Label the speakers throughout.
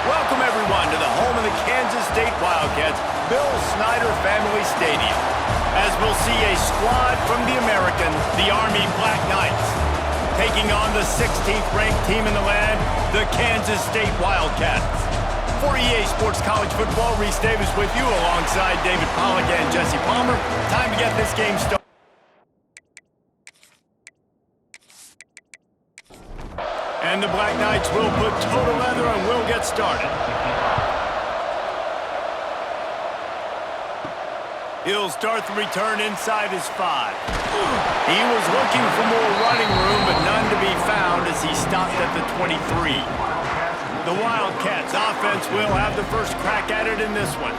Speaker 1: Welcome, everyone, to the home of the Kansas State Wildcats, Bill Snyder Family Stadium, as we'll see a squad from the American, the Army Black Knights, taking on the 16th-ranked team in the land, the Kansas State Wildcats. For EA Sports College Football, Reese Davis with you alongside David Pollack and Jesse Palmer. Time to get this game started. And the Black Knights will put total leather and will get started. He'll start the return inside his 5. He was looking for more running room, but none to be found as he stopped at the 23. The Wildcats offense will have the first crack at it in this one.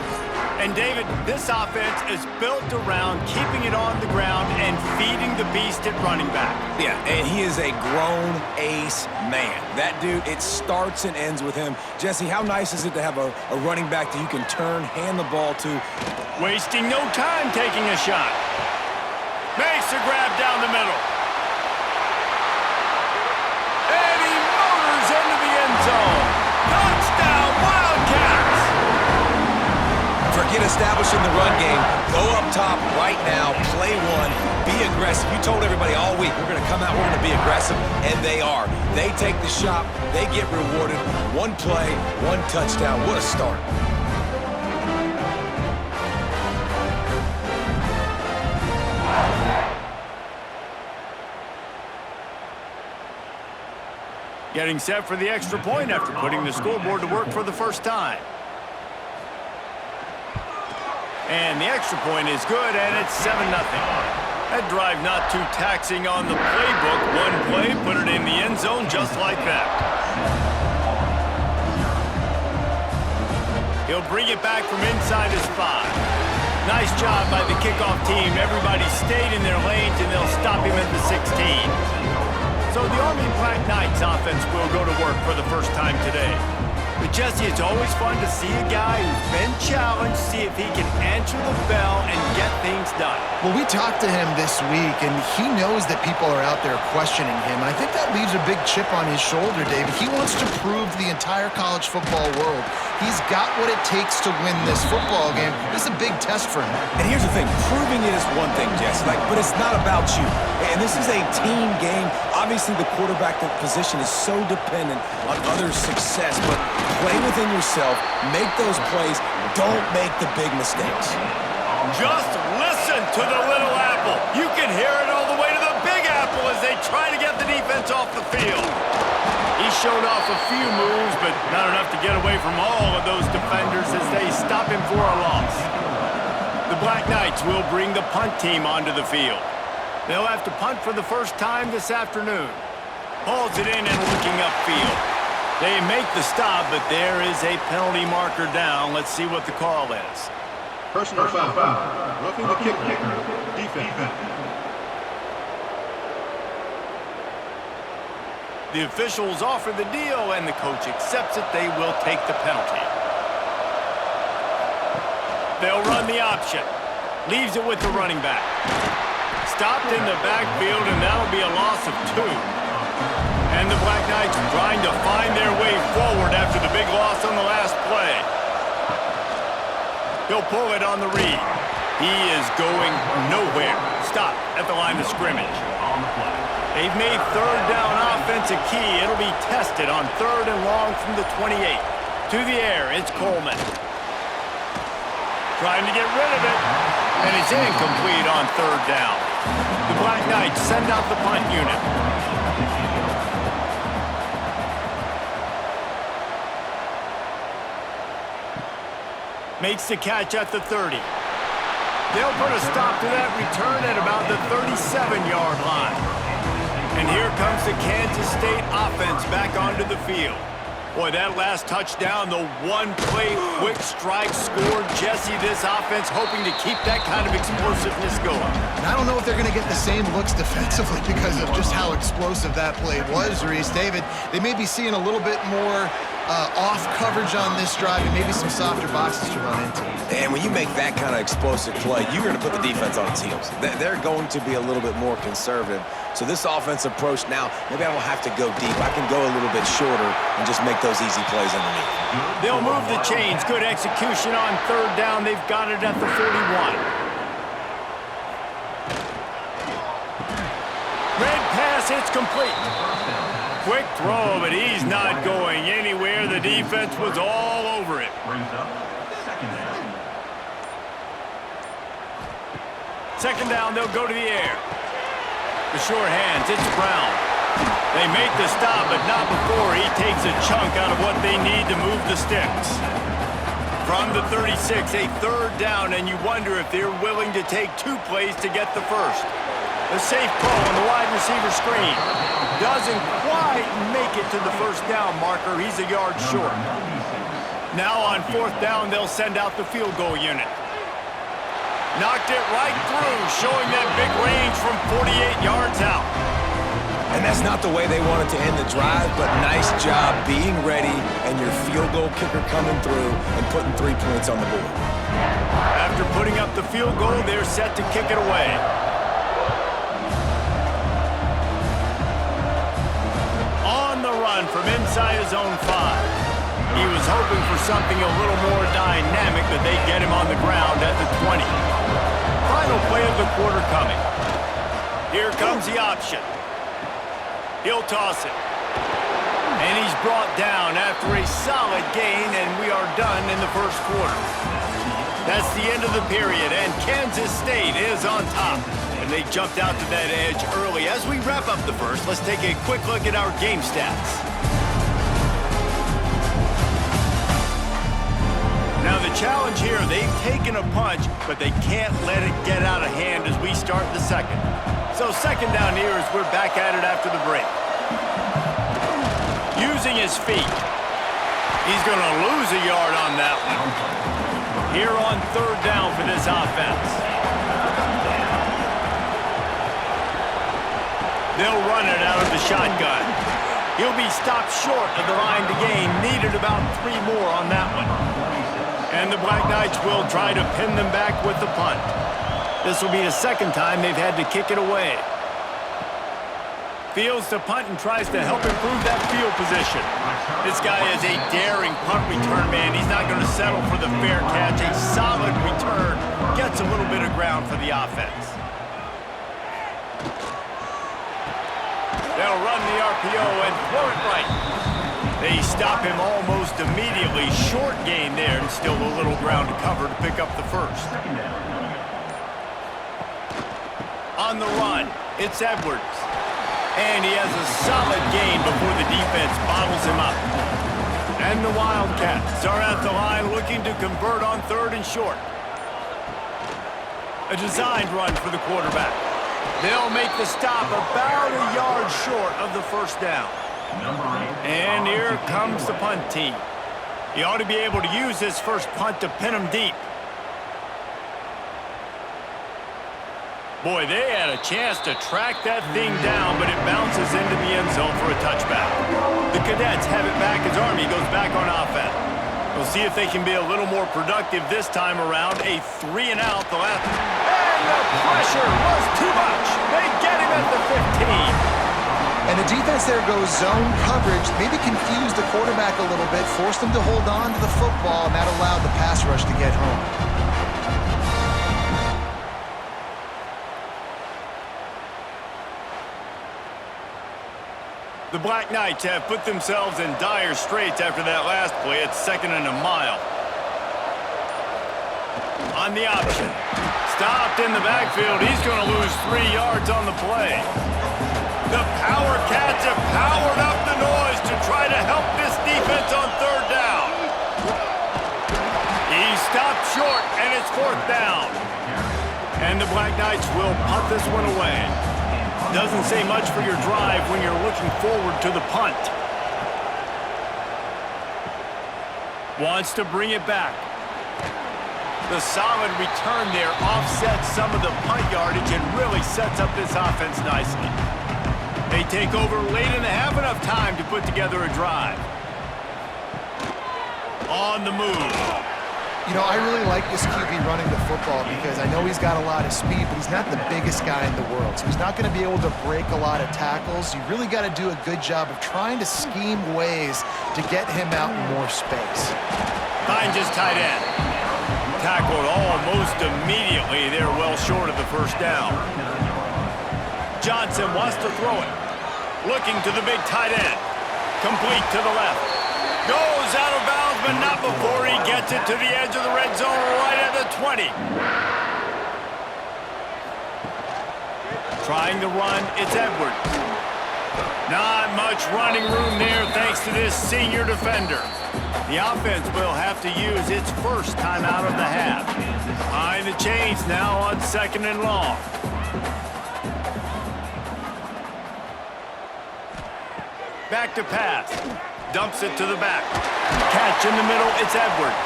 Speaker 1: And David, this offense is built around keeping it on the ground and feeding the beast at running back.
Speaker 2: Yeah, and he is a grown ace man. That dude, it starts and ends with him. Jesse, how nice is it to have a running back that you can turn, hand the ball to?
Speaker 1: Wasting no time taking a shot. Makes a grab down the middle. And he motors into the end zone. Touchdown, Wildcats!
Speaker 2: Forget establishing the run game. Go up top right now, play one, be aggressive. You told everybody all week, we're going to come out, we're going to be aggressive, and they are. They take the shot, they get rewarded. One play, one touchdown. What a start.
Speaker 1: Getting set for the extra point after putting the scoreboard to work for the first time. And the extra point is good, and it's 7-0. That drive not too taxing on the playbook. One play, put it in the end zone just like that. He'll bring it back from inside his 5. Nice job by the kickoff team. Everybody stayed in their lanes, and they'll stop him at the 16. So the Army Black Knights offense will go to work for the first time today. But Jesse, it's always fun to see a guy who's been challenged, see if he can answer the bell and get things done.
Speaker 3: Well, we talked to him this week, and he knows that people are out there questioning him. And I think that leaves a big chip on his shoulder, David. He wants to prove to the entire college football world he's got what it takes to win this football game. This is a big test for him.
Speaker 2: And here's the thing, proving it is one thing, Jesse, but it's not about you. And this is a team game. Obviously, the quarterback position is so dependent on others' success, but play within yourself, make those plays, don't make the big mistakes.
Speaker 1: Just listen to the little apple. You can hear it all the way to the big apple as they try to get the defense off the field. He showed off a few moves, but not enough to get away from all of those defenders as they stop him for a loss. The Black Knights will bring the punt team onto the field. They'll have to punt for the first time this afternoon. Hauls it in and looking upfield. They make the stop, but there is a penalty marker down. Let's see what the call is.
Speaker 4: Personal foul. Roughing the kicker. Defense.
Speaker 1: The officials offer the deal, and the coach accepts it. They will take the penalty. They'll run the option. Leaves it with the running back. Stopped in the backfield, and that'll be a loss of 2. And the Black Knights trying to find their way forward after the big loss on the last play. He'll pull it on the read. He is going nowhere. Stop at the line of scrimmage. They've made third down offense a key. It'll be tested on 3rd and long from the 28. To the air, it's Coleman. Trying to get rid of it. And it's incomplete on 3rd down. The Black Knights send out the punt unit. Makes the catch at the 30. They'll put a stop to that return at about the 37-yard line. And here comes the Kansas State offense back onto the field. Boy, that last touchdown, the one-play quick strike scored. Jesse, this offense hoping to keep that kind of explosiveness going.
Speaker 3: And I don't know if they're going to get the same looks defensively because of just how explosive that play was, Reese. David, they may be seeing a little bit more off coverage on this drive and maybe some softer boxes to run into.
Speaker 2: And when you make that kind of explosive play, you're going to put the defense on its heels. They're going to be a little bit more conservative. So this offensive approach now, maybe I don't have to go deep. I can go a little bit shorter and just make those easy plays underneath.
Speaker 1: They'll move the chains. Good execution on third down. They've got it at the 41. Red pass, it's complete. Quick throw, but he's not going anywhere. The defense was all over it. Second down, they'll go to the air. The short hands, it's Brown. They make the stop, but not before he takes a chunk out of what they need to move the sticks. From the 36, a third down, and you wonder if they're willing to take 2 plays to get the first. The safe call on the wide receiver screen. Doesn't quite make it to the first down marker. He's a yard short. Now on fourth down, they'll send out the field goal unit. Knocked it right through, showing that big range from 48 yards out.
Speaker 2: And that's not the way they wanted to end the drive, but nice job being ready and your field goal kicker coming through and putting 3 points on the board.
Speaker 1: After putting up the field goal, they're set to kick it away. On the run from inside his own 5. He was hoping for something a little more dynamic, but they get him on the ground at the 20. Final play of the quarter coming. Here comes the option. He'll toss it. And he's brought down after a solid gain, and we are done in the first quarter. That's the end of the period, and Kansas State is on top. And they jumped out to that edge early. As we wrap up the first, let's take a quick look at our game stats. Now the challenge here, they've taken a punch, but they can't let it get out of hand as we start the second. So second down here as we're back at it after the break. Using his feet. He's going to lose a yard on that one. Here on third down for this offense. They'll run it out of the shotgun. He'll be stopped short of the line to gain. Needed about 3 more on that one. And the Black Knights will try to pin them back with the punt. This will be the second time they've had to kick it away. Fields the punt and tries to help improve that field position. This guy is a daring punt return man. He's not going to settle for the fair catch. A solid return. Gets a little bit of ground for the offense. They'll run the RPO and throw it right. They stop him almost immediately. Short gain there and still a little ground to cover to pick up the first. On the run, it's Edwards. And he has a solid gain before the defense bottles him up. And the Wildcats are at the line looking to convert on third and short. A designed run for the quarterback. They'll make the stop about a yard short of the first down. And here comes the punt team. He ought to be able to use his first punt to pin him deep. Boy, they had a chance to track that thing down, but it bounces into the end zone for a touchback. The Cadets have it back as Army goes back on offense. We'll see if they can be a little more productive this time around. A 3 and out the last. And the pressure was too much. They get him at the 15.
Speaker 3: And the defense there goes zone coverage, maybe confused the quarterback a little bit, forced him to hold on to the football, and that allowed the pass rush to get home.
Speaker 1: The Black Knights have put themselves in dire straits after that last play. It's 2nd and a mile. On the option. Stopped in the backfield. He's going to lose 3 yards on the play. The Power Cats have powered up the noise to try to help this defense on third down. He stopped short, and it's 4th down. And the Black Knights will punt this one away. Doesn't say much for your drive when you're looking forward to the punt. Wants to bring it back. The solid return there offsets some of the punt yardage and really sets up this offense nicely. They take over late in the half, enough time to put together a drive. On the move.
Speaker 3: You know, I really like this QB running the football because I know he's got a lot of speed, but he's not the biggest guy in the world. So he's not going to be able to break a lot of tackles. You really got to do a good job of trying to scheme ways to get him out in more space.
Speaker 1: Finds his tight end. Tackled almost immediately. They're well short of the first down. Johnson wants to throw it. Looking to the big tight end. Complete to the left. Goes out of bounds, but not before he gets it to the edge of the red zone right at the 20. Trying to run, it's Edwards. Not much running room there thanks to this senior defender. The offense will have to use its first timeout of the half. Behind the chains now on 2nd and long. Back to pass. Dumps it to the back. Catch in the middle, it's Edwards.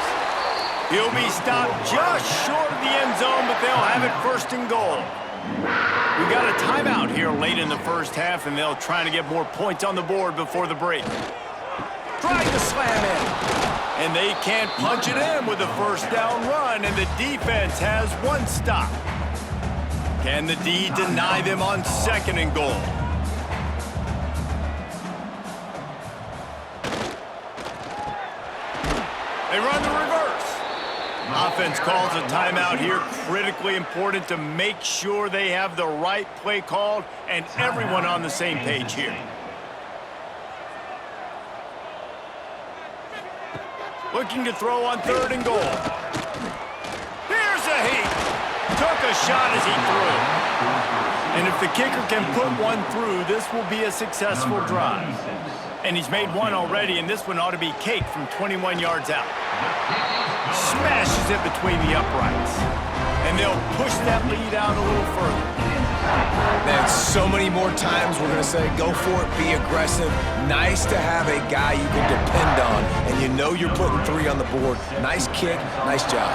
Speaker 1: He'll be stopped just short of the end zone, but they'll have it 1st and goal. We got a timeout here late in the first half, and they'll try to get more points on the board before the break. Trying to slam in. And they can't punch it in with a 1st down run, and the defense has 1 stop. Can the D deny them on 2nd and goal? They run the reverse. Offense calls a timeout here. Critically important to make sure they have the right play called and everyone on the same page here. Looking to throw on 3rd and goal. Here's a heat. Took a shot as he threw. And if the kicker can put one through, this will be a successful drive. And he's made one already, and this one ought to be cake from 21 yards out. Smashes it between the uprights. And they'll push that lead out a little further.
Speaker 2: Man, so many more times we're going to say, go for it, be aggressive. Nice to have a guy you can depend on, and you know you're putting 3 on the board. Nice kick, nice job.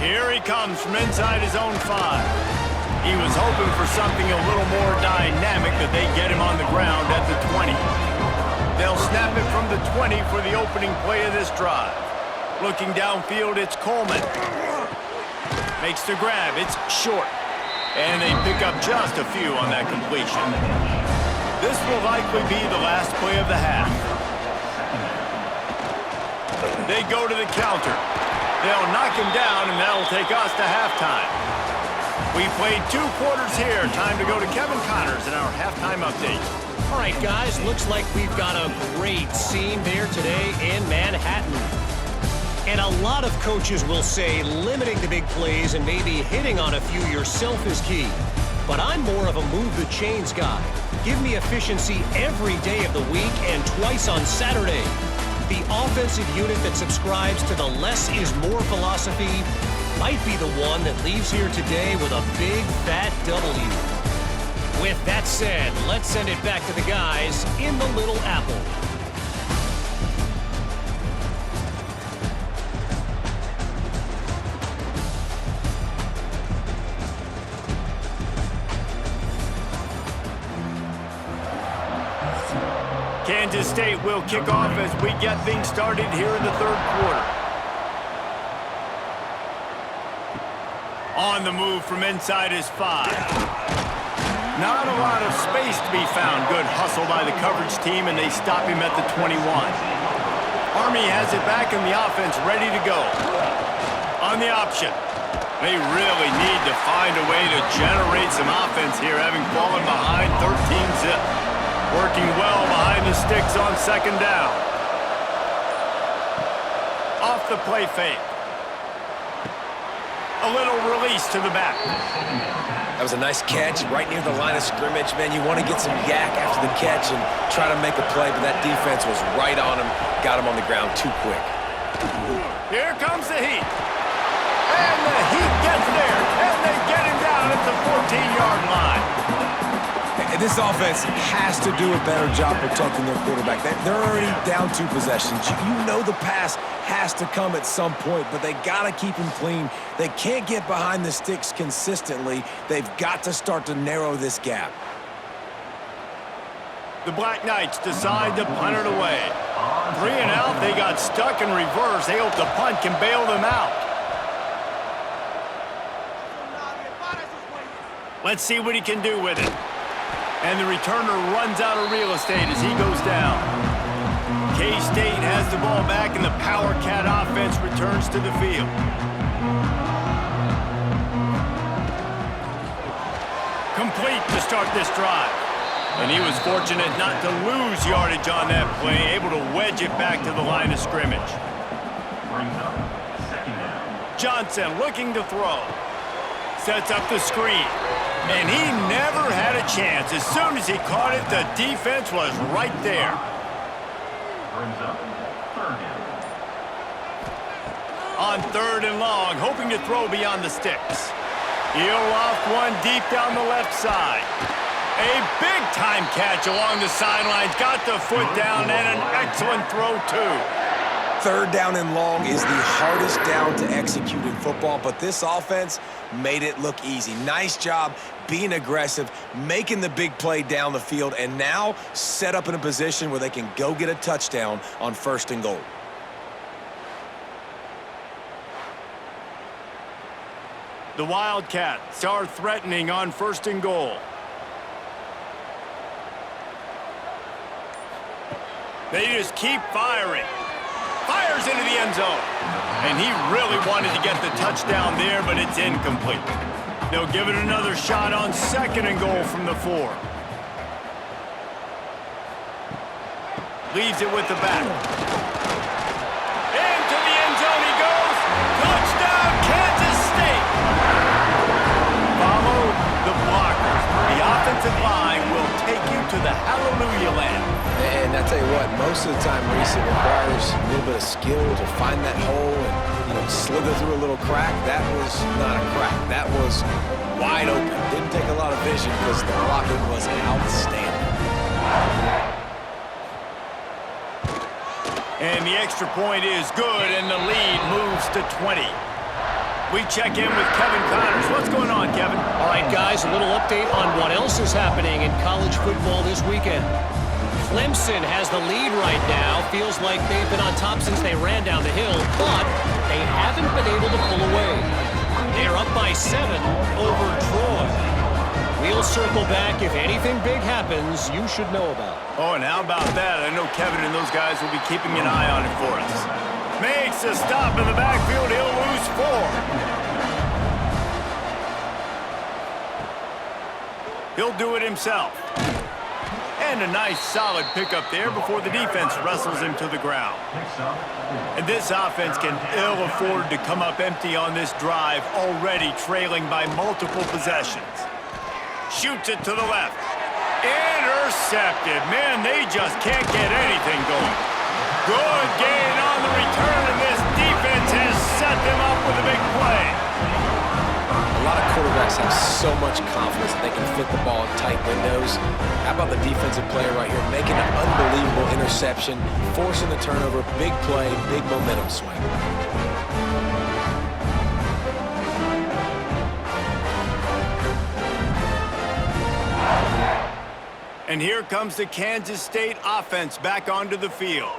Speaker 1: Here he comes from inside his own 5. He was hoping for something a little more dynamic, but they get him on the ground at the 20. They'll snap it from the 20 for the opening play of this drive. Looking downfield, it's Coleman. Makes the grab, it's short. And they pick up just a few on that completion. This will likely be the last play of the half. They go to the counter. They'll knock him down, and that'll take us to halftime. We played 2 quarters here. Time to go to Kevin Connors in our halftime update.
Speaker 5: All right, guys, looks like we've got a great scene there today in Manhattan. And a lot of coaches will say limiting the big plays and maybe hitting on a few yourself is key. But I'm more of a move the chains guy. Give me efficiency every day of the week and twice on Saturday. The offensive unit that subscribes to the less is more philosophy might be the one that leaves here today with a big fat W. With that said, let's send it back to the guys in the Little Apple.
Speaker 1: Kansas State will kick off as we get things started here in the 3rd quarter. On the move from inside his 5. Not a lot of space to be found. Good hustle by the coverage team, and they stop him at the 21. Army has it back in the offense, ready to go. On the option. They really need to find a way to generate some offense here, having fallen behind 13-zip. Working well behind the sticks on 2nd down. Off the play fake. A little release to the back.
Speaker 2: That was a nice catch right near the line of scrimmage. Man, you want to get some yak after the catch and try to make a play, but that defense was right on him. Got him on the ground too quick.
Speaker 1: Here comes the Heat. And the Heat gets there. And they get him down at the 14-yard line.
Speaker 2: And this offense has to do a better job protecting their quarterback. They're already down 2 possessions. You know the pass has to come at some point, but they got to keep him clean. They can't get behind the sticks consistently. They've got to start to narrow this gap.
Speaker 1: The Black Knights decide to punt it away. 3 and out, they got stuck in reverse. They hope the punt can bail them out. Let's see what he can do with it. And the returner runs out of real estate as he goes down. K-State has the ball back, and the Power Cat offense returns to the field. Complete to start this drive. And he was fortunate not to lose yardage on that play, able to wedge it back to the line of scrimmage. Johnson looking to throw. Sets up the screen. And he never had a chance. As soon as he caught it, the defense was right there. On 3rd and long, hoping to throw beyond the sticks. He'll loft one deep down the left side. A big-time catch along the sidelines. Got the foot down and an excellent throw, too.
Speaker 2: 3rd down and long is the hardest down to execute in football, but this offense made it look easy. Nice job being aggressive, making the big play down the field, and now set up in a position where they can go get a touchdown on 1st and goal.
Speaker 1: The Wildcats are threatening on 1st and goal. They just keep firing. Fires into the end zone. And he really wanted to get the touchdown there, but it's incomplete. They'll give it another shot on 2nd and goal from the 4. Leaves it with the back. Into the end zone he goes. Touchdown, Kansas State. Follow the blockers. The offensive line will take you to the hallelujah land.
Speaker 2: And I tell you what, most of the time, Reese, it requires a little bit of skill to find that hole and, slither through a little crack. That was not a crack. That was wide open. Didn't take a lot of vision because the blocking was outstanding.
Speaker 1: And the extra point is good, and the lead moves to 20. We check in with Kevin Connors. What's going on, Kevin?
Speaker 5: All right, guys, a little update on what else is happening in college football this weekend. Clemson has the lead right now. Feels like they've been on top since they ran down the hill, but they haven't been able to pull away. They're up by 7 over Troy. We'll circle back. If anything big happens, you should know about it.
Speaker 1: Oh, and how about that? I know Kevin and those guys will be keeping an eye on it for us. Makes a stop in the backfield. He'll lose 4. He'll do it himself. And a nice solid pickup there before the defense wrestles him to the ground. And this offense can ill afford to come up empty on this drive, already trailing by multiple possessions. Shoots it to the left. Intercepted. Man, they just can't get anything going. Good gain on the return, and this defense has set them up with a big play.
Speaker 2: A lot of quarterbacks have so much confidence that they can fit the ball in tight windows. How about the defensive player right here making an unbelievable interception, forcing the turnover, big play, big momentum swing.
Speaker 1: And here comes the Kansas State offense back onto the field.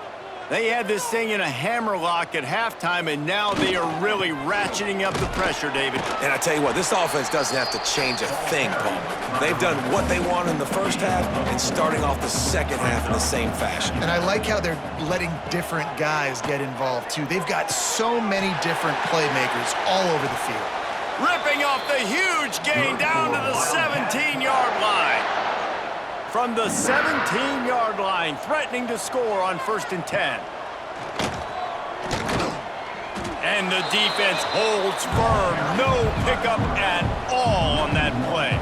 Speaker 1: They had this thing in a hammerlock at halftime, and now they are really ratcheting up the pressure, David.
Speaker 2: And I tell you what, this offense doesn't have to change a thing, Paul. They've done what they want in the first half and starting off the second half in the same fashion.
Speaker 3: And I like how they're letting different guys get involved, too. They've got so many different playmakers all over the field.
Speaker 1: Ripping off the huge gain down to the 17-yard line. From the 17-yard line, threatening to score on 1st and 10. And the defense holds firm. No pickup at all on that play.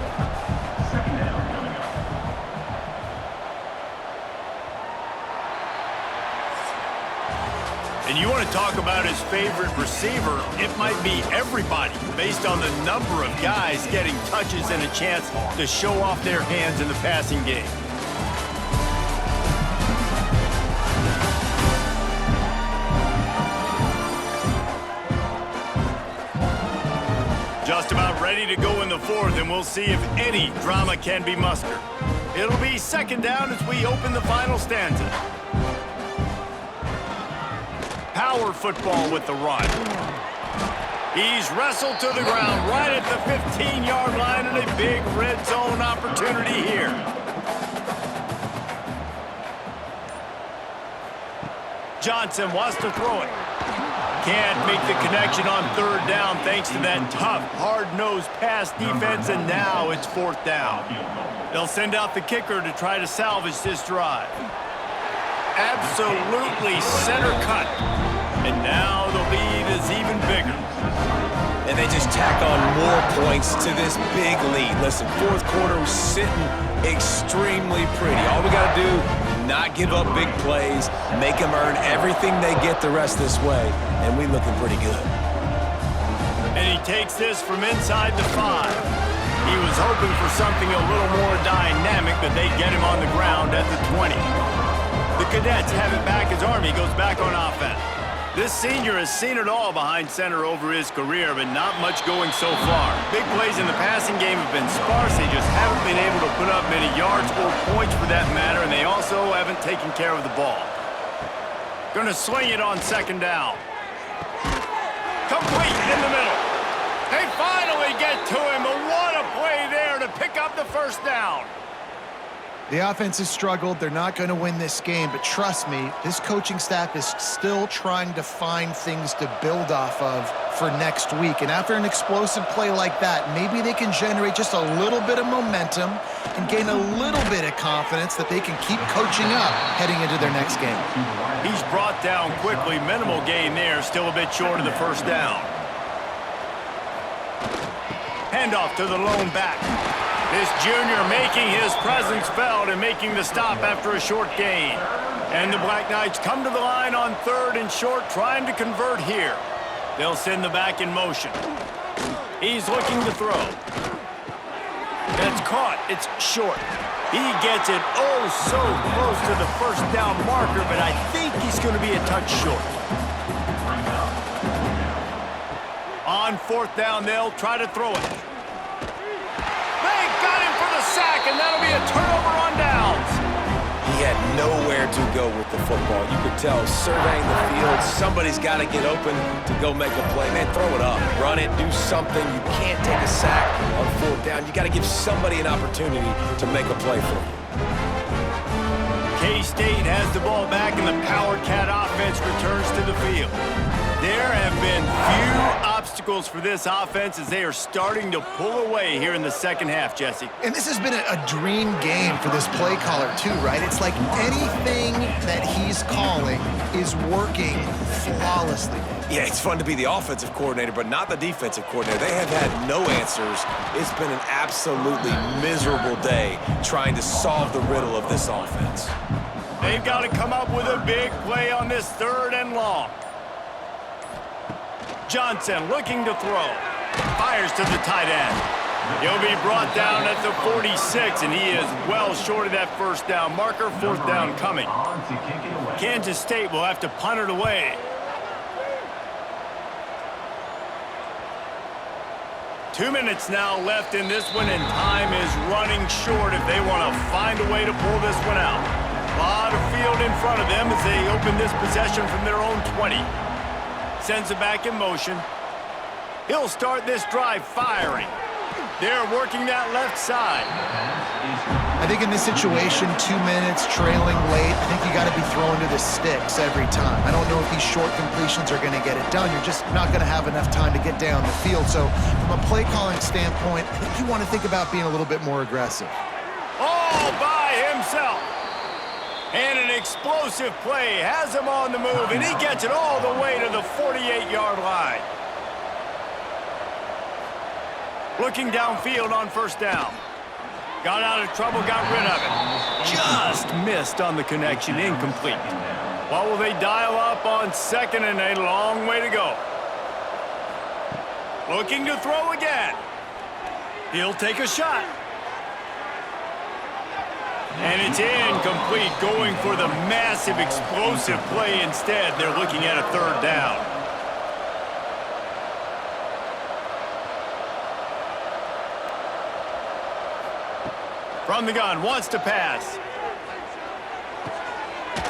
Speaker 1: And you want to talk about his favorite receiver, it might be everybody based on the number of guys getting touches and a chance to show off their hands in the passing game. Just about ready to go in the 4th, and we'll see if any drama can be mustered. It'll be second down as we open the final stanza. Power football with the run. He's wrestled to the ground right at the 15-yard line, and a big red zone opportunity here. Johnson wants to throw it. Can't make the connection on third down thanks to that tough, hard-nosed pass defense, and now it's fourth down. They'll send out the kicker to try to salvage this drive. Absolutely center cut. And now the lead is even bigger.
Speaker 2: And they just tack on more points to this big lead. Listen, fourth quarter was sitting extremely pretty. All we got to do, not give up big plays, make them earn everything they get the rest this way, and we looking pretty good.
Speaker 1: And he takes this from inside the 5. He was hoping for something a little more dynamic, but they get him on the ground at the 20. The Cadets have it back as Army goes back on offense. This senior has seen it all behind center over his career, but not much going so far. Big plays in the passing game have been sparse. They just haven't been able to put up many yards or points for that matter, and they also haven't taken care of the ball. Gonna swing it on second down. Complete in the middle. They finally get to him, but what a play there to pick up the first down.
Speaker 3: The offense has struggled. They're not going to win this game, but trust me, this coaching staff is still trying to find things to build off of for next week. And after an explosive play like that, maybe they can generate just a little bit of momentum and gain a little bit of confidence that they can keep coaching up heading into their next game.
Speaker 1: He's brought down quickly. Minimal gain there, still a bit short of the first down. Handoff to the lone back. This junior making his presence felt and making the stop after a short gain. And the Black Knights come to the line on third and short, trying to convert here. They'll send the back in motion. He's looking to throw. That's caught. It's short. He gets it oh so close to the first down marker, but I think he's going to be a touch short. On fourth down, they'll try to throw it. Sack, and that'll be a turnover on downs.
Speaker 2: He had nowhere to go with the football. You could tell, surveying the field, somebody's got to get open to go make a play. Man, throw it up, run it, do something. You can't take a sack on fourth down. You got to give somebody an opportunity to make a play for you.
Speaker 1: K-State has the ball back, and the Power Cat offense returns to the field. There have been few obstacles for this offense as they are starting to pull away here in the second half, Jesse.
Speaker 3: And this has been a dream game for this play caller too, right? It's like anything that he's calling is working flawlessly.
Speaker 2: Yeah, it's fun to be the offensive coordinator, but not the defensive coordinator. They have had no answers. It's been an absolutely miserable day trying to solve the riddle of this offense.
Speaker 1: They've got to come up with a big play on this third and long. Johnson looking to throw. Fires to the tight end. He'll be brought down at the 46, and he is well short of that first down marker. Fourth down coming. Kansas State will have to punt it away. 2 minutes now left in this one, and time is running short if they want to find a way to pull this one out. A lot of field in front of them as they open this possession from their own 20. Sends it back in motion. He'll start this drive firing. They're working that left side.
Speaker 3: I think in this situation, 2 minutes, trailing late, I think you got to be throwing to the sticks every time. I don't know if these short completions are going to get it done. You're just not going to have enough time to get down the field. So from a play calling standpoint, I think you want to think about being a little bit more aggressive.
Speaker 1: All by himself. And an explosive play has him on the move, and he gets it all the way to the 48-yard line. Looking downfield on first down. Got out of trouble, got rid of it. Just missed on the connection, incomplete. What will they dial up on second, and a long way to go? Looking to throw again. He'll take a shot. And it's incomplete, going for the massive explosive play instead. They're looking at a third down. From the gun, wants to pass.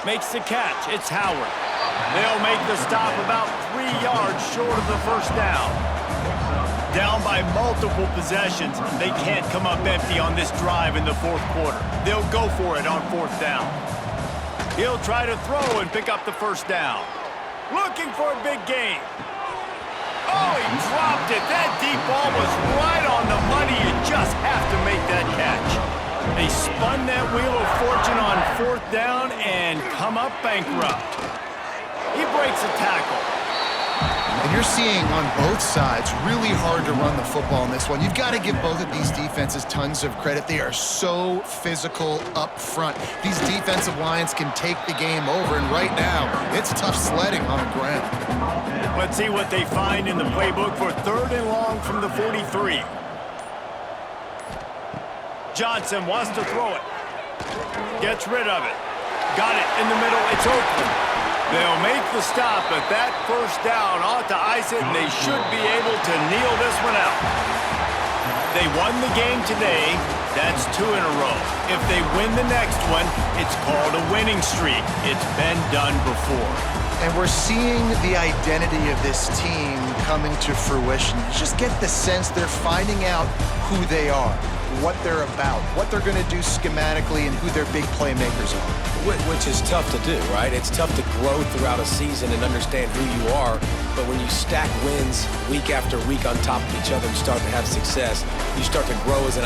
Speaker 1: Makes the catch. It's Howard. They'll make the stop about 3 yards short of the first down. Down by multiple possessions, they can't come up empty on this drive in the fourth quarter. They'll go for it on fourth down. He'll try to throw and pick up the first down. Looking for a big gain. Oh, he dropped it. That deep ball was right on the money. You just have to make that catch. They spun that wheel of fortune on fourth down and come up bankrupt. He breaks a tackle.
Speaker 3: And you're seeing on both sides really hard to run the football in this one. You've got to give both of these defenses tons of credit. They are so physical up front. These defensive lines can take the game over, and right now, it's tough sledding on the ground.
Speaker 1: Let's see what they find in the playbook for 3rd and long from the 43. Johnson wants to throw it. Gets rid of it. Got it in the middle. It's Oakland. They'll make the stop, but that first down ought to ice it, and they should be able to kneel this one out. They won the game today. That's 2 in a row. If they win the next one, it's called a winning streak. It's been done before.
Speaker 3: And we're seeing the identity of this team coming to fruition. You just get the sense they're finding out who they are, what they're about, what they're going to do schematically, and who their big playmakers are.
Speaker 2: Which is tough to do, right? It's tough to grow throughout a season and understand who you are, but when you stack wins week after week on top of each other and start to have success, you start to grow as an